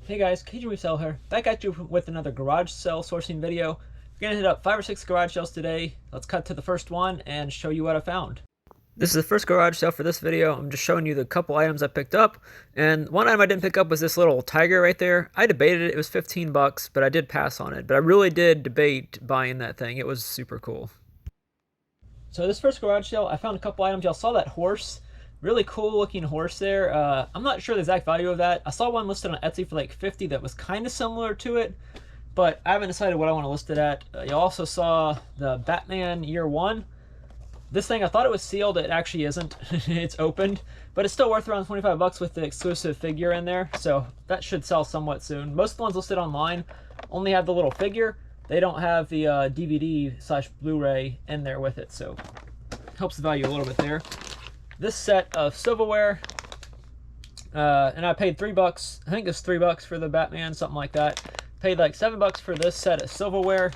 Hey guys, Cajun Resell here. Back at you with another garage sale sourcing video. We're gonna hit up 5 or 6 garage sales today. Let's cut to the first one and show you what I found. This is the first garage sale for this video. I'm just showing you the couple items I picked up. And one item I didn't pick up was this little tiger right there. I debated it. It was 15 bucks, but I did pass on it. But I really did debate buying that thing. It was super cool. So this first garage sale, I found a couple items. Y'all saw that horse. Really cool looking horse there. I'm not sure the exact value of that. I saw one listed on Etsy for like 50 that was kind of similar to it, but I haven't decided what I want to list it at. You also saw the Batman Year One. This thing, I thought it was sealed. It actually isn't. It's opened, but it's still worth around 25 bucks with the exclusive figure in there. So that should sell somewhat soon. Most of the ones listed online only have the little figure. They don't have the DVD/Blu-ray in there with it, so helps the value a little bit there. This set of silverware, and I paid $3. I think it's $3 for the Batman, something like that. Paid like $7 for this set of silverware.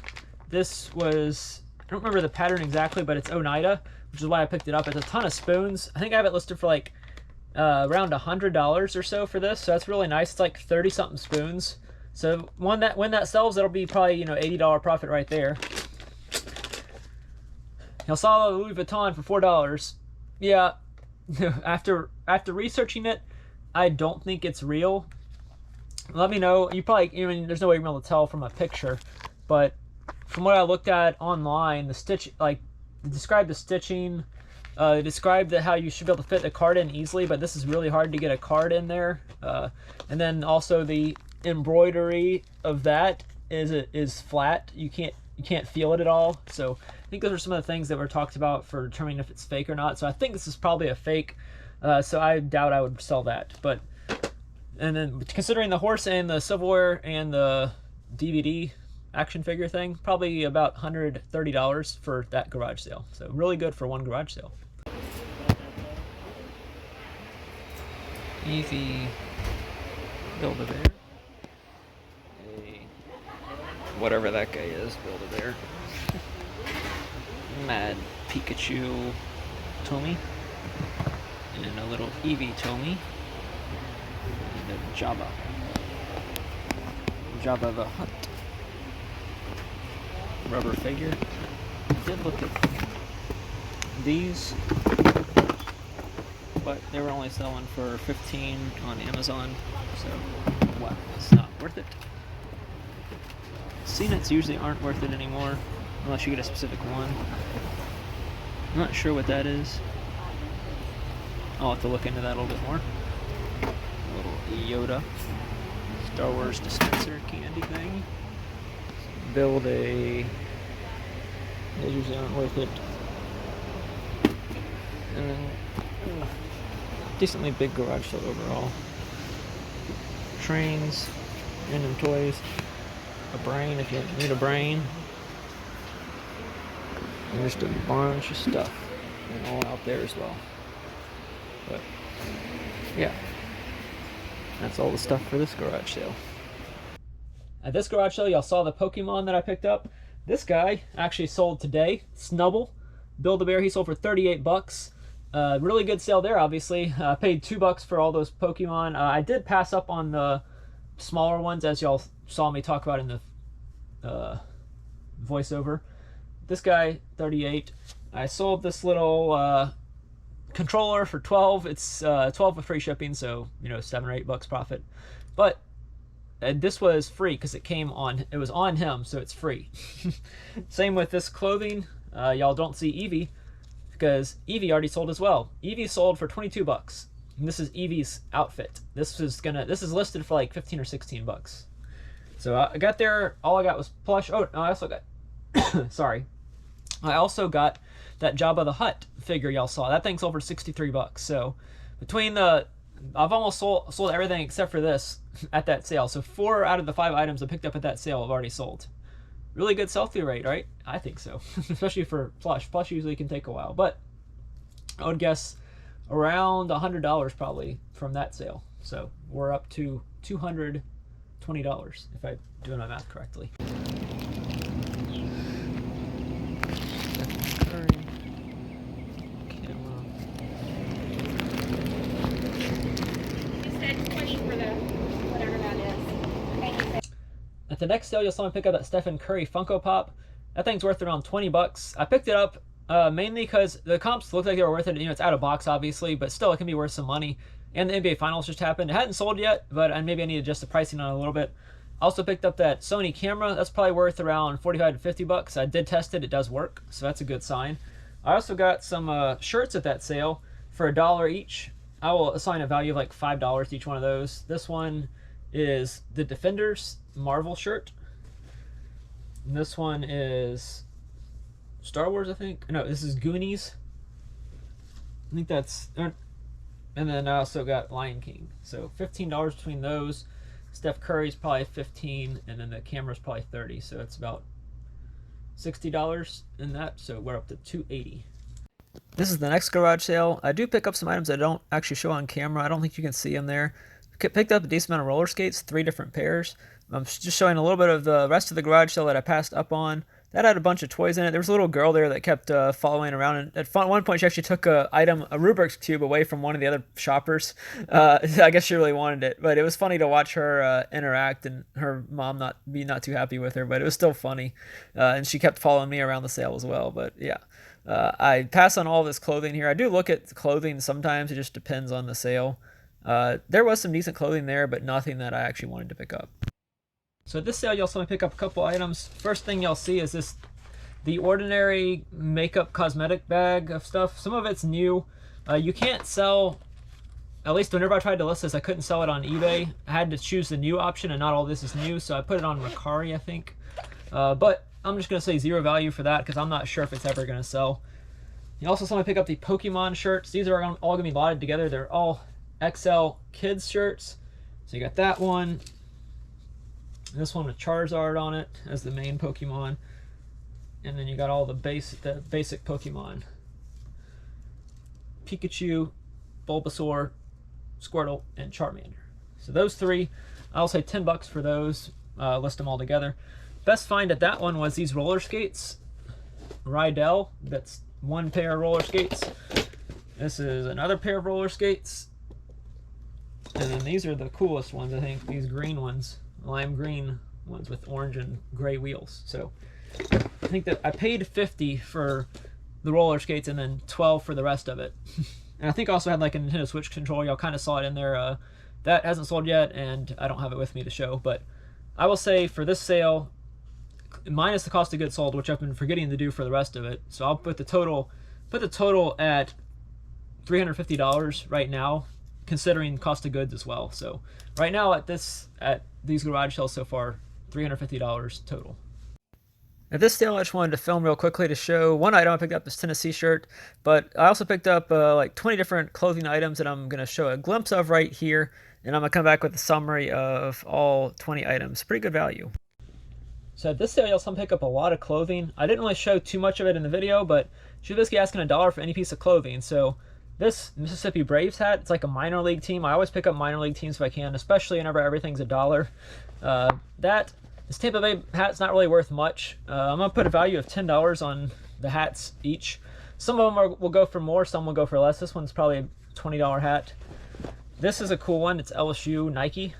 This was, I don't remember the pattern exactly, but it's Oneida, which is why I picked it up. It's a ton of spoons. I think I have it listed for like around $100 or so for this, so that's really nice. It's like 30 something spoons. So when that sells, that'll be probably, $80 profit right there. Y'all saw the Louis Vuitton for $4. Yeah. After researching it, I don't think it's real. Let me know. You probably, there's no way you're able to tell from a picture, but from what I looked at online, the stitch, like, described the stitching, described how you should be able to fit the card in easily, but this is really hard to get a card in there. And then also the embroidery of that is flat. You can't feel it at all. So I think those are some of the things that were talked about for determining if it's fake or not. So I think this is probably a fake. So I doubt I would sell that. And then considering the horse and the silverware and the DVD action figure thing, probably about $130 for that garage sale. So really good for one garage sale. Easy Build-A-Bear. Whatever that guy is, Build-A-Bear. Mad Pikachu Tommy. And a little Eevee Tommy. And a Jabba. Jabba the Hutt. Rubber figure. I did look at these, but they were only selling for $15 on Amazon, so wow, it's not worth it. CNETs usually aren't worth it anymore, unless you get a specific one. I'm not sure what that is. I'll have to look into that a little bit more. A little Yoda Star Wars dispenser candy thing. Those usually aren't worth it. And then decently big garage sale overall. Trains, random toys, a brain if you need a brain, and just a bunch of stuff and all out there as well. But yeah, that's all the stuff for this garage sale. At this garage sale, y'all saw the Pokemon that I picked up. This guy actually sold today. Snubble, Build-A-Bear, he sold for 38 bucks. Really good sale there, obviously. I paid $2 for all those Pokemon. I did pass up on the smaller ones, as y'all saw me talk about in the voiceover. This guy, 38. I sold this little controller for 12. It's 12 with free shipping, so 7 or 8 bucks profit. But this was free because it was on him, so it's free. Same with this clothing. Y'all don't see Eevee because Eevee already sold as well. Eevee sold for 22 bucks. And this is Eevee's outfit. This is listed for like 15 or 16 bucks. So I got there, all I got was plush. Oh, no, I also got sorry. I also got that Jabba the Hutt figure y'all saw. That thing sold for 63 bucks. So between I've almost sold everything except for this at that sale. So 4 out of the 5 items I picked up at that sale have already sold. Really good sell-through rate, right? I think so. Especially for plush. Plush usually can take a while. But I would guess around $100 probably from that sale. So we're up to $220 if I'm doing my math correctly. You said 20 for the whatever that is. At the next sale, you'll saw me pick up that Stephen Curry Funko Pop. That thing's worth around 20 bucks. I picked it up mainly because the comps looked like they were worth it. You know, it's out of box, obviously, but still, it can be worth some money. And the NBA Finals just happened. It hadn't sold yet, but maybe I need to adjust the pricing on it a little bit. I also picked up that Sony camera. That's probably worth around 45 to 50 bucks. I did test it. It does work, so that's a good sign. I also got some shirts at that sale for $1 each. I will assign a value of like $5 to each one of those. This one is the Defenders Marvel shirt. And this one is Star Wars, I think. No, this is Goonies. I think that's... And then I also got Lion King. So $15 between those. Steph Curry's probably 15, and then the camera's probably 30. So it's about $60 in that. So we're up to $280. This is the next garage sale. I do pick up some items that I don't actually show on camera. I don't think you can see them there. Picked up a decent amount of roller skates, 3 different pairs. I'm just showing a little bit of the rest of the garage sale that I passed up on. That had a bunch of toys in it. There was a little girl there that kept following around, and at one point she actually took a Rubik's Cube away from one of the other shoppers. I guess she really wanted it, but it was funny to watch her interact, and her mom not too happy with her, but it was still funny. And she kept following me around the sale as well, but yeah. I pass on all this clothing here. I do look at clothing sometimes. It just depends on the sale. There was some decent clothing there, but nothing that I actually wanted to pick up. So at this sale, you'll see me pick up a couple items. First thing you'll see is the ordinary makeup cosmetic bag of stuff. Some of it's new. You can't sell, at least whenever I tried to list this, I couldn't sell it on eBay. I had to choose the new option, and not all this is new, so I put it on Mercari, I think. But I'm just going to say 0 value for that because I'm not sure if it's ever going to sell. You also saw me pick up the Pokemon shirts. These are all going to be lotted together. They're all XL kids shirts. So you got that one. This one with Charizard on it as the main Pokemon. And then you got all the basic Pokemon. Pikachu, Bulbasaur, Squirtle, and Charmander. So those 3, I'll say 10 bucks for those. List them all together. Best find at that one was these roller skates. Rydell, that's 1 pair of roller skates. This is another pair of roller skates. And then these are the coolest ones, I think. These green ones. Lime green ones with orange and gray wheels. So I think that I paid 50 for the roller skates and then 12 for the rest of it. And I think I also had like a Nintendo Switch controller. Y'all kind of saw it in there. That hasn't sold yet, and I don't have it with me to show. But I will say for this sale, minus the cost of goods sold, which I've been forgetting to do for the rest of it. So I'll put the total at $350 right now, considering cost of goods as well. So right now at these garage sales so far, $350 total. At this sale, I just wanted to film real quickly to show one item I picked up, this Tennessee shirt, but I also picked up like 20 different clothing items that I'm going to show a glimpse of right here, and I'm going to come back with a summary of all 20 items. Pretty good value. So at this sale, you'll pick up a lot of clothing. I didn't really show too much of it in the video, but she's basically asking $1 for any piece of clothing. So this Mississippi Braves hat, it's like a minor league team. I always pick up minor league teams if I can, especially whenever everything's $1. This Tampa Bay hat's not really worth much. I'm going to put a value of $10 on the hats each. Some of them will go for more, some will go for less. This one's probably a $20 hat. This is a cool one. It's LSU Nike.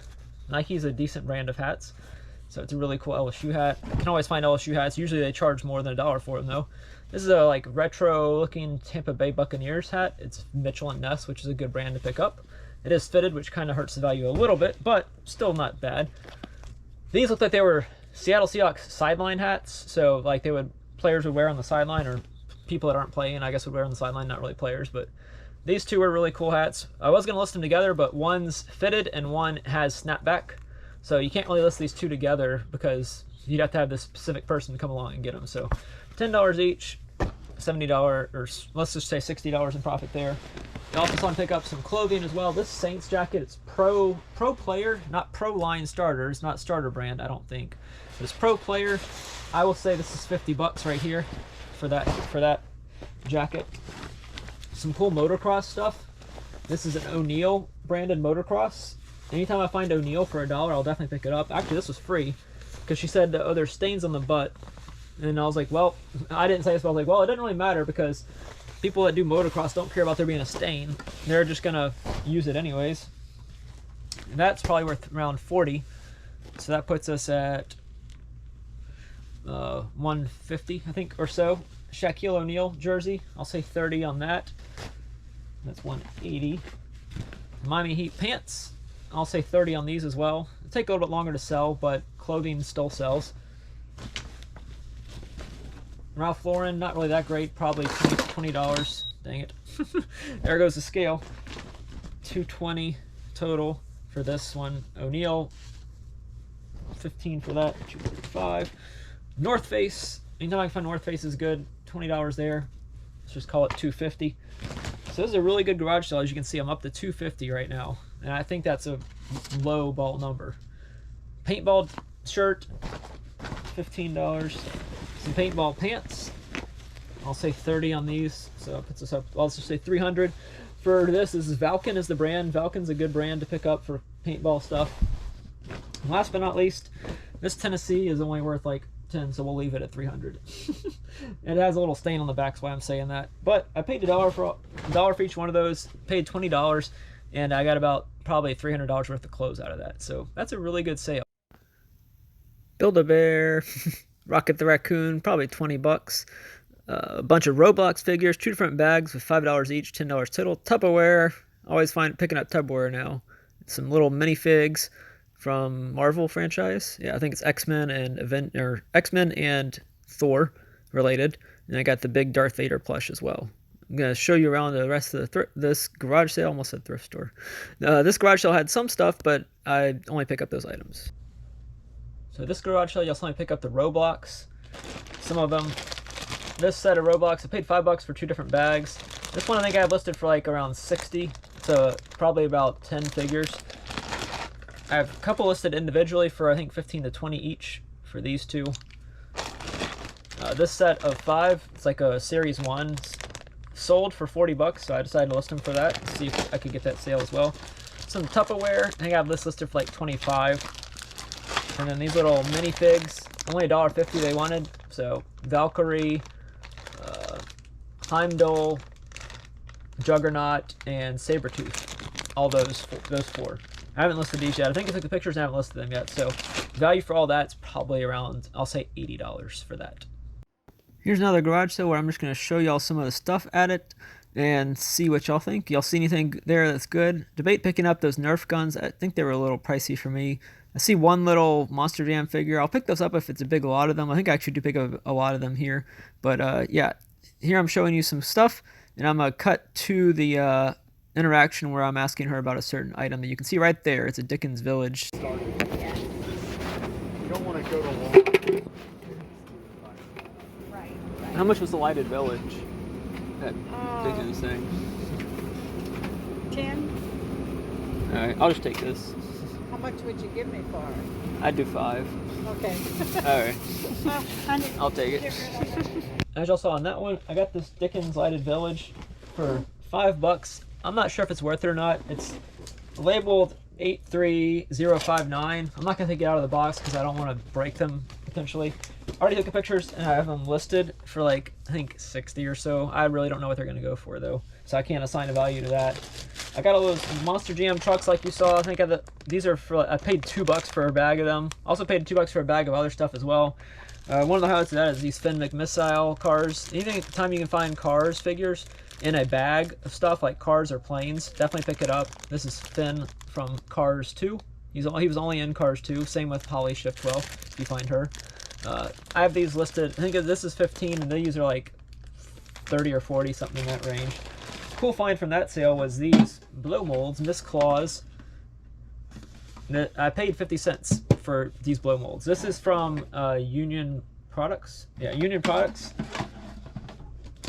Nike's a decent brand of hats. So it's a really cool LSU hat. You can always find LSU hats. Usually they charge more than $1 for them though. This is a like retro looking Tampa Bay Buccaneers hat. It's Mitchell & Ness, which is a good brand to pick up. It is fitted, which kind of hurts the value a little bit, but still not bad. These look like they were Seattle Seahawks sideline hats. So like players would wear on the sideline, or people that aren't playing, I guess, would wear on the sideline, not really players, but these two are really cool hats. I was going to list them together, but one's fitted and one has snapback. So you can't really list these two together because you'd have to have this specific person come along and get them. So $10 each, $70, or let's just say $60 in profit there. I also want to pick up some clothing as well. This Saints jacket, it's pro player, not pro line starter. It's not starter brand, I don't think. But it's pro player. I will say this is 50 bucks right here for that jacket. Some cool motocross stuff. This is an O'Neill branded motocross. Anytime I find O'Neill for $1, I'll definitely pick it up. Actually, this was free because she said, oh, there's stains on the butt. And I was like, well, I didn't say this, but I was like, well, it doesn't really matter because people that do motocross don't care about there being a stain. They're just going to use it anyways. And that's probably worth around 40. So that puts us at 150, I think, or so. Shaquille O'Neal jersey, I'll say 30 on that. That's 180. Miami Heat pants, I'll say 30 on these as well. It'll take a little bit longer to sell, but clothing still sells. Ralph Lauren, not really that great, probably $20. Dang it. There goes the scale. 220 total for this one. O'Neal, 15 for that, 235. North Face, anytime I can find North Face is good. $20 there. Let's just call it 250. So this is a really good garage sale. As you can see, I'm up to 250 right now, and I think that's a low ball number. Paintball shirt, $15. Some paintball pants, I'll say 30 on these, so it puts us up. I'll just say 300 for this. This is Valken is the brand. Valken's a good brand to pick up for paintball stuff. And last but not least, this Tennessee is only worth like 10, so we'll leave it at 300. It has a little stain on the back, that's why I'm saying that. But I paid $1 for each one of those. Paid $20, and I got about probably $300 worth of clothes out of that. So that's a really good sale. Build-A-Bear, Rocket the Raccoon, probably 20 bucks. A bunch of Roblox figures, 2 different bags with $5 each, $10 total. Tupperware, always find picking up Tupperware now. Some little minifigs from Marvel franchise. Yeah, I think it's X-Men and X-Men and Thor related. And I got the big Darth Vader plush as well. I'm gonna show you around the rest of this garage sale. Almost said thrift store. This garage sale had some stuff, but I only pick up those items. So this garage sale, you'll only pick up the Roblox. Some of them. This set of Roblox, I paid $5 for 2 different bags. This one I think I have listed for like around 60. So probably about 10 figures. I have a couple listed individually for I think 15 to 20 each for these two. This set of 5, it's like a series 1, sold for 40 bucks, so I decided to list them for that and see if I could get that sale as well. Some Tupperware, I think I have this listed for like 25. And then these little minifigs, only $1.50 they wanted. So Valkyrie, Heimdall, Juggernaut, and Sabretooth. All those 4. I haven't listed these yet. I think I took the pictures and I haven't listed them yet. So value for all that's probably around, I'll say $80 for that. Here's another garage sale where I'm just going to show y'all some of the stuff at it and see what y'all think. Y'all see anything there that's good? Debate picking up those Nerf guns. I think they were a little pricey for me. I see one little Monster Jam figure. I'll pick those up if it's a big lot of them. I think I actually do pick up a lot of them here. But yeah, here I'm showing you some stuff, and I'm going to cut to the interaction where I'm asking her about a certain item that you can see right there. It's a Dickens Village. You don't want to go to long. Right. How much was the lighted village at Dickens thing? 10. All right, I'll just take this. How much would you give me for it? I'd do 5. Okay. All right. Honey, I'll take it. As y'all saw on that one, I got this Dickens Lighted Village for $5. I'm not sure if it's worth it or not. It's labeled 83059. I'm not gonna take it out of the box because I don't want to break them potentially. I already took the pictures and I have them listed for like I think 60 or so. I really don't know what they're gonna go for though, so I can't assign a value to that. I got all those Monster Jam trucks like you saw. I think these are for. I paid $2 for a bag of them. Also paid $2 for a bag of other stuff as well. One of the highlights of that is these Finn McMissile cars. Anything at the time you can find cars figures in a bag of stuff like cars or planes, definitely pick it up. This is Finn from Cars 2. He was only in Cars 2. Same with Polly Shift 12 if you find her. I have these listed. I think this is 15 and these are like 30 or 40, something in that range. Cool find from that sale was these blow molds, Miss Claus. I paid 50 cents for these blow molds. This is from Union Products. Yeah, Union Products.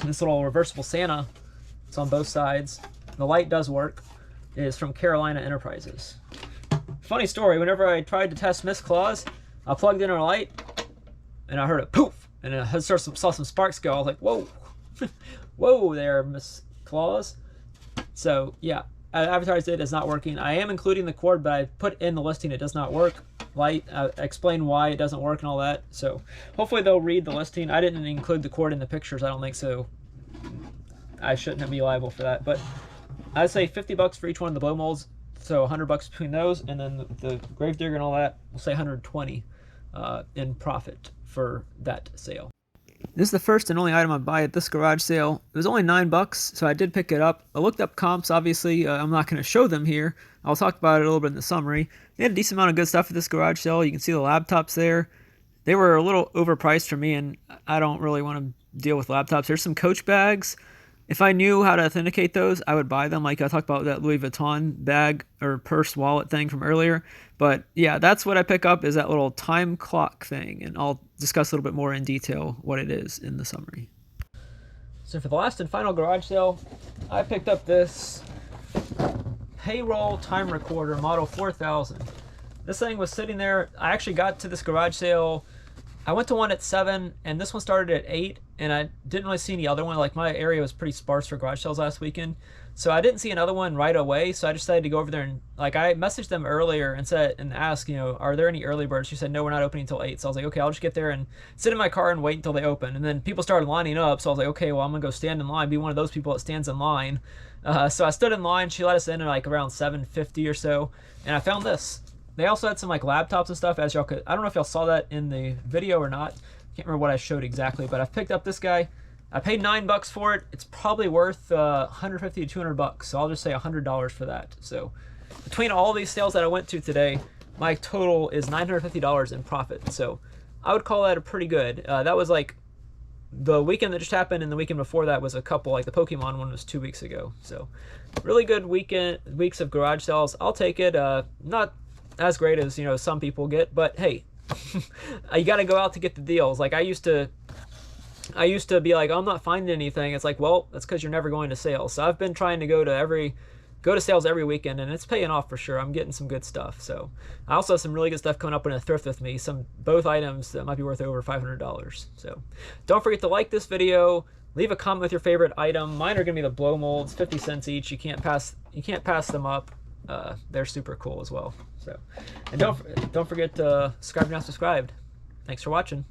This little reversible Santa, it's on both sides. The light does work. It is from Carolina Enterprises. Funny story, whenever I tried to test Miss Claus, I plugged in her light and I heard a poof and I saw some sparks go. I was like, whoa, whoa there, Miss Claus. So yeah, I advertised it. It's not working. I am including the cord, but I put in the listing it does not work. Light, explain why it doesn't work and all that. So hopefully they'll read the listing. I didn't include the cord in the pictures, I don't think, so I shouldn't be liable for that. But I'd say $50 for each one of the blow molds. So 100 bucks between those, and then the Gravedigger and all that, we'll say 120 in profit for that sale. This is the first and only item I buy at this garage sale. It was only $9, so I did pick it up. I looked up comps, obviously. I'm not going to show them here. I'll talk about it a little bit in the summary. They had a decent amount of good stuff at this garage sale. You can see the laptops there. They were a little overpriced for me, and I don't really want to deal with laptops. There's some Coach bags. If I knew how to authenticate those, I would buy them. Like I talked about that Louis Vuitton bag or purse wallet thing from earlier. But yeah, that's what I pick up, is that little time clock thing. And I'll discuss a little bit more in detail what it is in the summary. So for the last and final garage sale, I picked up this payroll time recorder model 4000. This thing was sitting there. I actually got to this garage sale. I went to one at 7, and this one started at 8, and I didn't really see any other one. Like, my area was pretty sparse for garage sales last weekend, so I didn't see another one right away, so I decided to go over there and, like, I messaged them earlier and said, and asked, you know, are there any early birds? She said, no, we're not opening until 8, so I was like, okay, I'll just get there and sit in my car and wait until they open, and then people started lining up, so I was like, okay, well, I'm gonna go stand in line, be one of those people that stands in line. So I stood in line. She let us in at, like, around 7:50 or so, and I found this. They also had some like laptops and stuff, as y'all could, I don't know if y'all saw that in the video or not. Can't remember what I showed exactly, but I picked up this guy. I paid $9 for it. It's probably worth 150 to 200 bucks. So I'll just say $100 for that. So between all these sales that I went to today, my total is $950 in profit. So I would call that a pretty good. That was like the weekend that just happened, and the weekend before that was a couple, like the Pokemon one was 2 weeks ago. So really good weeks of garage sales. I'll take it. Not as great as, you know, some people get, but hey, you got to go out to get the deals. Like I used to be like, oh, I'm not finding anything. It's like, well, that's because you're never going to sales. So I've been trying to go to sales every weekend, and it's paying off for sure. I'm getting some good stuff. So I also have some really good stuff coming up in a thrift with me. Both items that might be worth over $500. So don't forget to like this video. Leave a comment with your favorite item. Mine are gonna be the blow molds, 50 cents each. You can't pass them up. They're super cool as well. So, and don't forget to subscribe if you're not subscribed. Thanks for watching.